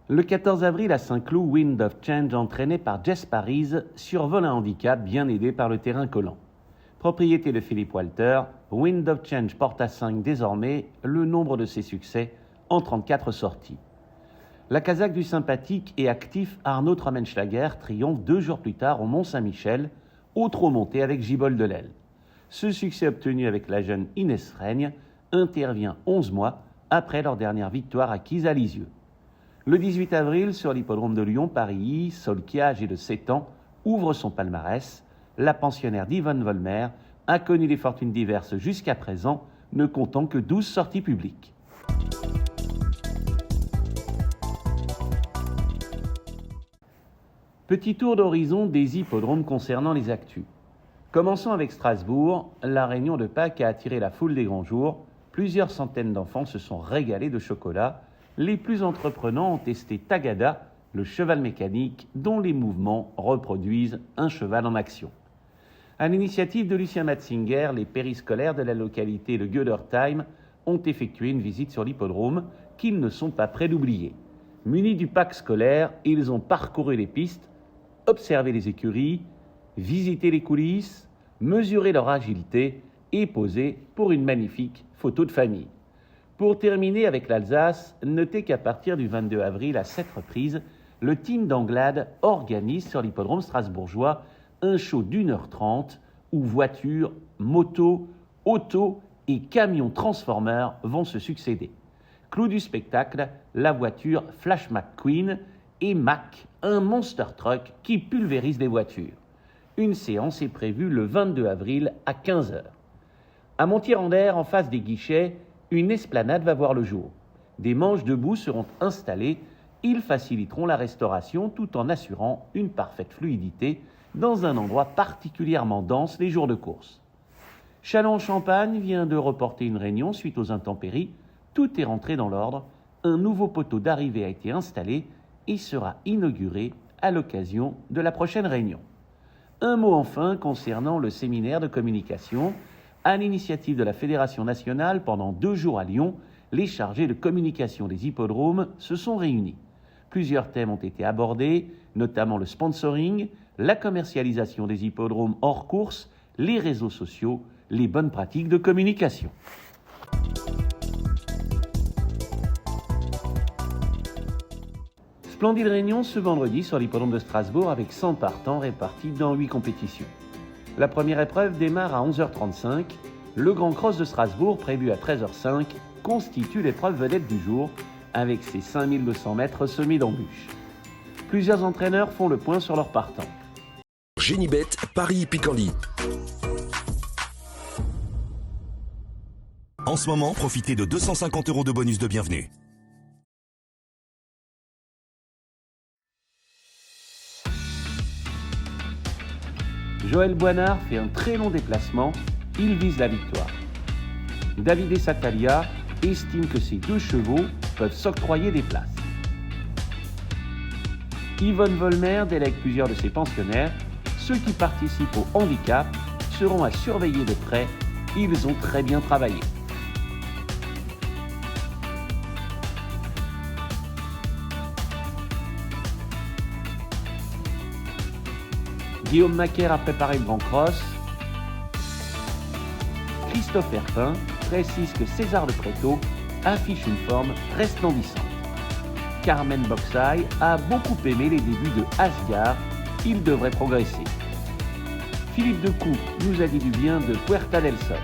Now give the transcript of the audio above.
Le 14 avril à Saint-Cloud, Wind of Change, entraîné par Jess Paris, survole un handicap bien aidé par le terrain collant. Propriété de Philippe Walter, Wind of Change porte à 5 désormais le nombre de ses succès en 34 sorties. La Kazakh du sympathique et actif Arnaud Trommenschlager triomphe 2 jours plus tard au Mont-Saint-Michel, au trot monté avec Gibol Delel. Ce succès obtenu avec la jeune Inès Reigne intervient 11 mois après leur dernière victoire acquise à Lisieux. Le 18 avril, sur l'hippodrome de Lyon, Paris, Solkia, âgé de 7 ans, ouvre son palmarès. La pensionnaire d'Yvonne Volmer a connu des fortunes diverses jusqu'à présent, ne comptant que 12 sorties publiques. Petit tour d'horizon des hippodromes concernant les actus. Commençons avec Strasbourg. La réunion de Pâques a attiré la foule des grands jours. Plusieurs centaines d'enfants se sont régalés de chocolat. Les plus entreprenants ont testé Tagada, le cheval mécanique dont les mouvements reproduisent un cheval en action. À l'initiative de Lucien Matzinger, les périscolaires de la localité de Gödertheim ont effectué une visite sur l'hippodrome qu'ils ne sont pas prêts d'oublier. Munis du pack scolaire, ils ont parcouru les pistes, observé les écuries, visité les coulisses, mesuré leur agilité et posé pour une magnifique photo de famille. Pour terminer avec l'Alsace, notez qu'à partir du 22 avril, à 7 reprises, le team d'Anglade organise sur l'hippodrome strasbourgeois un show d'1h30 où voitures, motos, autos et camions transformeurs vont se succéder. Clou du spectacle, la voiture Flash McQueen et Mac, un monster truck qui pulvérise les voitures. Une séance est prévue le 22 avril à 15h. À Montier-en-Der, en face des guichets, une esplanade va voir le jour. Des manches debout seront installées. Ils faciliteront la restauration tout en assurant une parfaite fluidité dans un endroit particulièrement dense les jours de course. Châlons-en-Champagne vient de reporter une réunion suite aux intempéries. Tout est rentré dans l'ordre. Un nouveau poteau d'arrivée a été installé et sera inauguré à l'occasion de la prochaine réunion. Un mot enfin concernant le séminaire de communication. À l'initiative de la Fédération nationale, pendant 2 jours à Lyon, les chargés de communication des hippodromes se sont réunis. Plusieurs thèmes ont été abordés, notamment le sponsoring, la commercialisation des hippodromes hors course, les réseaux sociaux, les bonnes pratiques de communication. Splendide réunion ce vendredi sur l'hippodrome de Strasbourg avec 100 partants répartis dans 8 compétitions. La première épreuve démarre à 11h35. Le Grand Cross de Strasbourg, prévu à 13h05, constitue l'épreuve vedette du jour avec ses 5200 mètres semés d'embûches. Plusieurs entraîneurs font le point sur leurs partants. Génibet, Paris-Picardie. En ce moment, profitez de 250 € de bonus de bienvenue. Joël Boinard fait un très long déplacement, il vise la victoire. David Satalia estime que ces 2 chevaux peuvent s'octroyer des places. Yvonne Volmer délègue plusieurs de ses pensionnaires. Ceux qui participent au handicap seront à surveiller de près, ils ont très bien travaillé. Guillaume Macaire a préparé le Grand Cross. Christophe Herpin précise que César de Préto affiche une forme resplendissante. Carmen Boxay a beaucoup aimé les débuts de Asgard, il devrait progresser. Philippe Decoux nous a dit du bien de Puerta del Sol.